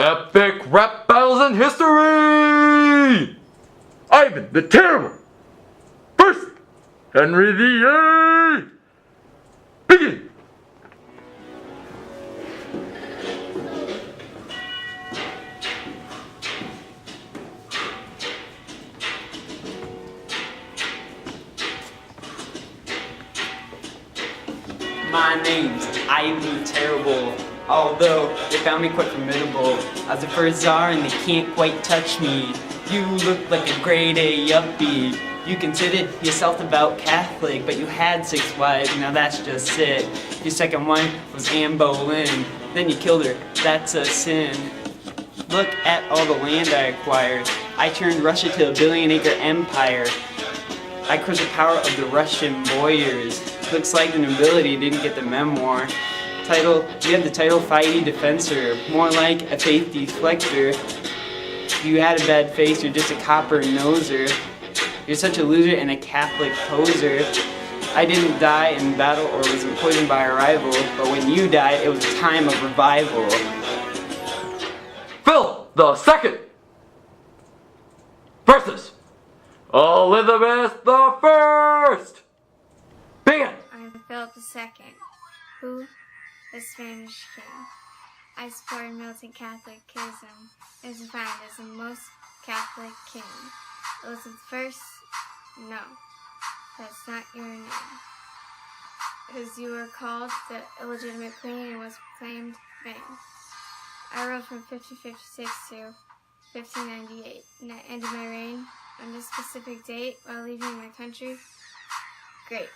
Epic rap battles in history! Ivan the Terrible! First, Henry VIII! Begin! My name's Ivan the Terrible, although they found me quite formidable. I was the first czar and they can't quite touch me. You look like a grade A yuppie. You considered yourself devout Catholic, but you had 6 wives, now that's just sick. Your second one was Anne Boleyn, then you killed her, that's a sin. Look at all the land I acquired. I turned Russia to a billion-acre empire. I crushed the power of the Russian boyars. Looks like the nobility didn't get the memoir. Title, you had the title Fighty Defensor, more like a faith deflector. You had a bad face, you're just a copper noser. You're such a loser and a Catholic poser. I didn't die in battle or was poisoned by a rival, but when you died, it was a time of revival. Philip the Second versus Elizabeth the First. Begin. I'm Philip II, who the Spanish king. I supported militant Catholicism and was defined as the most Catholic king. Elizabeth I? No, that's not your name. Because you were called the illegitimate queen and was proclaimed vain. I ruled from 1556 to 1598, and I ended my reign on this specific date while leaving my country. Great.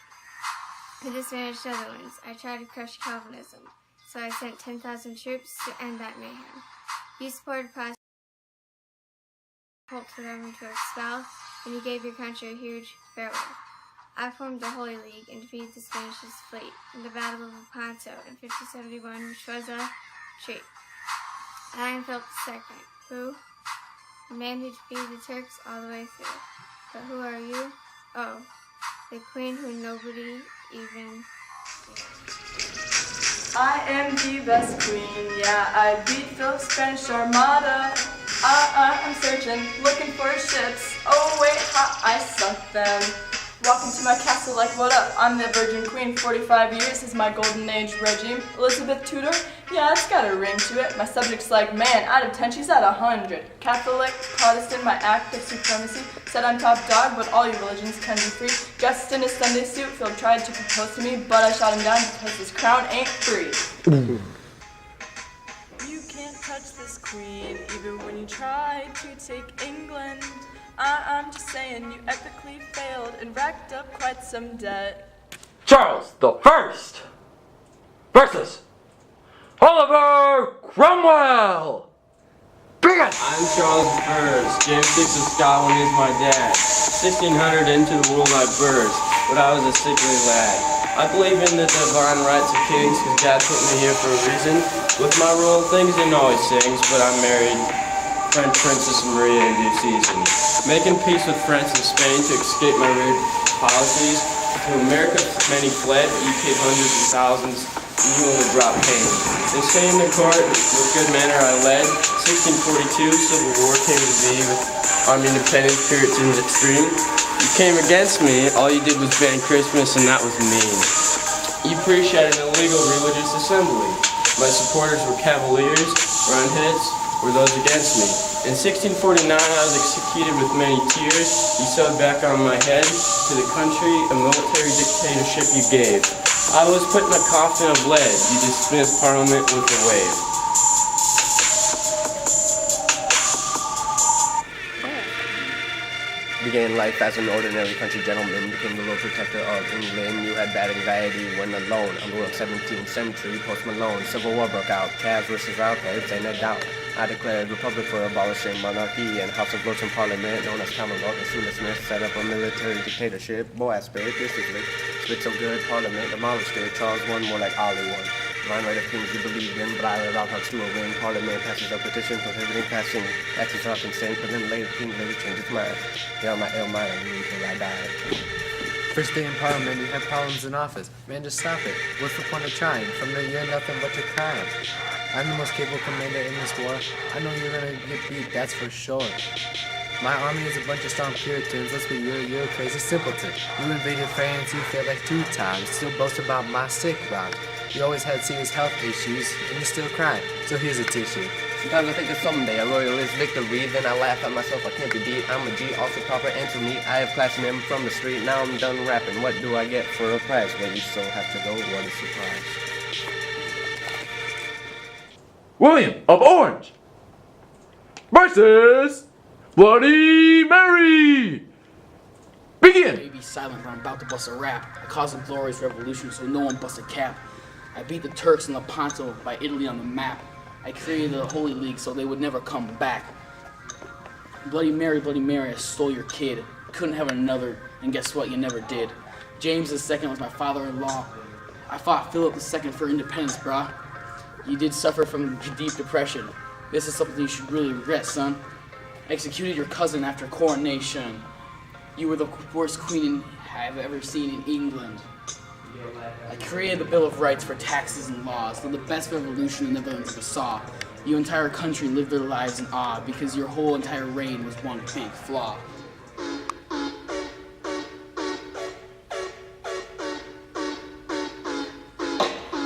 For the Spanish Netherlands, I tried to crush Calvinism, so I sent 10,000 troops to end that mayhem. You supported Protestant cult for them to expel, and you gave your country a huge farewell. I formed the Holy League and defeated the Spanish fleet in the Battle of Lepanto in 1571, which was a treat. I am Philip II, who? The man who defeated the Turks all the way through. But who are you? Oh, the queen who nobody even knew. I am the best queen, yeah, I beat Philip's Spanish Armada. I'm searching, looking for ships. Oh wait, ha, I sunk them. Walking to my castle like, what up? I'm the Virgin Queen, 45 years is my golden age regime. Elizabeth Tudor? Yeah, it's got a ring to it. My subjects like, man, out of 10, she's at 100. Catholic, Protestant, my act of supremacy. Said I'm top dog, but all your religions can be free. Dressed in a Sunday suit, Phil tried to propose to me, but I shot him down because his crown ain't free. You can't touch this queen, even when you try to take England. I'm just saying, you epically failed and racked up quite some debt. Charles the First versus Oliver Cromwell. Begin. I'm Charles I. James VI of Scotland is my dad. 1600 into the world I burst, but I was a sickly lad. I believe in the divine rights of kings, cause God put me here for a reason. With my royal things and always sings, but I married French Princess Maria in due season. Making peace with France and Spain to escape my rude policies. To America many fled, you killed hundreds of thousands, and you only brought pain. They stay in the court, with good manner I led. 1642, Civil War came to be, with armed independence, Puritans extreme. You came against me, all you did was ban Christmas, and that was mean. You preached at an illegal religious assembly. My supporters were cavaliers, roundheads, were those against me. In 1649, I was executed with many tears. You sewed back on my head to the country a military dictatorship you gave. I was put in a coffin of lead. You dismissed Parliament with a wave. Began life as an ordinary country gentleman, became the Lord Protector of England. You had bad anxiety when alone. Under the 17th century, Post Malone, Civil War broke out. Cavs versus Alcaldes, ain't no doubt. I declared republic for abolishing monarchy and House of Lords and Parliament, known as Commonwealth. As soon as Smith set up a military dictatorship, boy, I spared discipline. Spit so good, Parliament demolished it. Charles won more like Ollie won. Line right of things you believed in, but I allowed her to win. Parliament passes a petition prohibiting passing taxes off consent, but then later King later changed his mind. Yeah, my ill mind until I died. First day in Parliament, you have problems in office. Man, just stop it. What's the point of trying? From the year, nothing but your crime. I'm the most capable commander in this war. I know you're gonna get beat, that's for sure. My army is a bunch of strong Puritans. Let's be real, you're a crazy simpleton. You invaded France, you failed like 2 times. Still boast about my sick round. You always had serious health issues, and you're still crying. So here's a tissue. Sometimes I think of someday a royalist victory, then I laugh at myself, I can't be beat. I'm a G, also proper and to me. I have classed him from the street, now I'm done rapping. What do I get for a prize? Well, you still have to go, what a surprise. William of Orange versus Bloody Mary. Begin. Be silent, but I'm about to bust a rap. I caused a glorious revolution, so no one busts a cap. I beat the Turks and Lepanto by Italy on the map. I created the Holy League so they would never come back. Bloody Mary, I stole your kid. Couldn't have another, and guess what? You never did. James II was my father-in-law. I fought Philip II for independence, brah. You did suffer from deep depression. This is something you should really regret, son. I executed your cousin after coronation. You were the worst queen I've ever seen in England. I created the Bill of Rights for taxes and laws. They're the best revolution the Netherlands ever saw. Your entire country lived their lives in awe because your whole entire reign was one big flaw.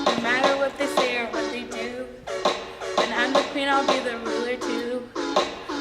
No matter what they say or what they do, when I'm the queen, I'll be the ruler too.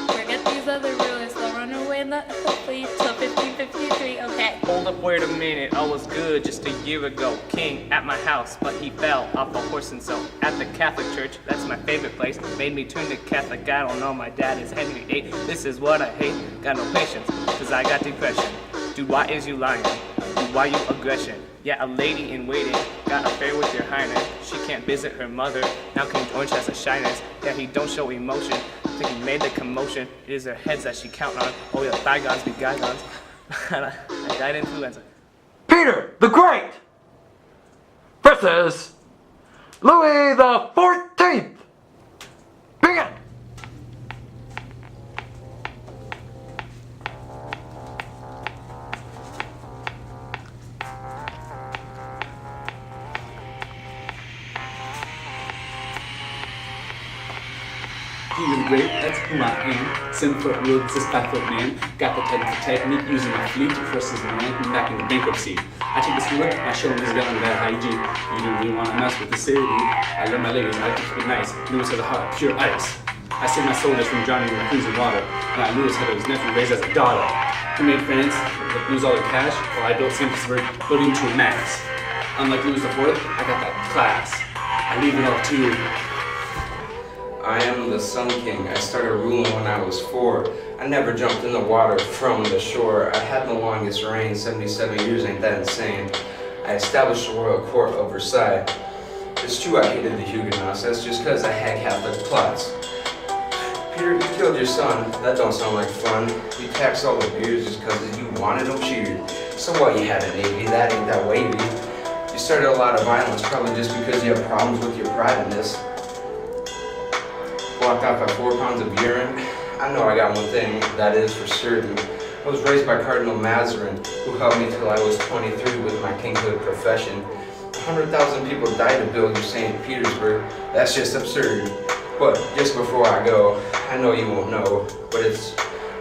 Forget these other rulers, they'll run away in the fleet till 1553, okay. Hold up, wait a minute, all was good just a year ago. King at my house, but he fell off a horse and so. At the Catholic Church, that's my favorite place. Made me turn to Catholic, I don't know, my dad is Henry VIII. This is what I hate, got no patience, cause I got depression. Dude, why is you lying? Dude, why you aggression? Yeah, a lady in waiting, got affair with your highness. She can't visit her mother, now King George has a shyness. Yeah, he don't show emotion, think he made the commotion. It is her heads that she count on. Oh yeah, bygones be bygones. I died in influenza. Peter the Great versus Louis the 14th. Begin. Peter the Great, that's who I am. 7-foot roots, this 5-foot man. Got the technique using my fleet to press his man back into bankruptcy. I take this look, I show him this gun bad hygiene. You don't really want to mess with the city. I love my ladies, I like to keep it nice. Lewis has a heart, pure ice. I saved my soldiers from drowning in the freezing water. Now Lewis had his nephew raised as a daughter. He made friends, lose all their cash, while I built St. Petersburg, building to a max. Unlike Louis IV, I got that class. I leave it all to you. I am the Sun King. I started ruling when I was 4. I never jumped in the water from the shore. I had the longest reign, 77 years, ain't that insane? I established the royal court of Versailles. It's true I hated the Huguenots, that's just cause I had Catholic plots. Peter, you killed your son, that don't sound like fun. You taxed all the beers just cause you wanted them cheered. So what, you had a navy, that ain't that wavy. You started a lot of violence, probably just because you have problems with your privateness. Blocked out by 4 pounds of urine. I know I got one thing, that is for certain. I was raised by Cardinal Mazarin, who helped me till I was 23 with my kinghood profession. 100,000 people died to build your St. Petersburg. That's just absurd. But just before I go, I know you won't know, but it's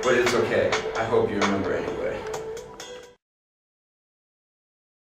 okay. I hope you remember anyway.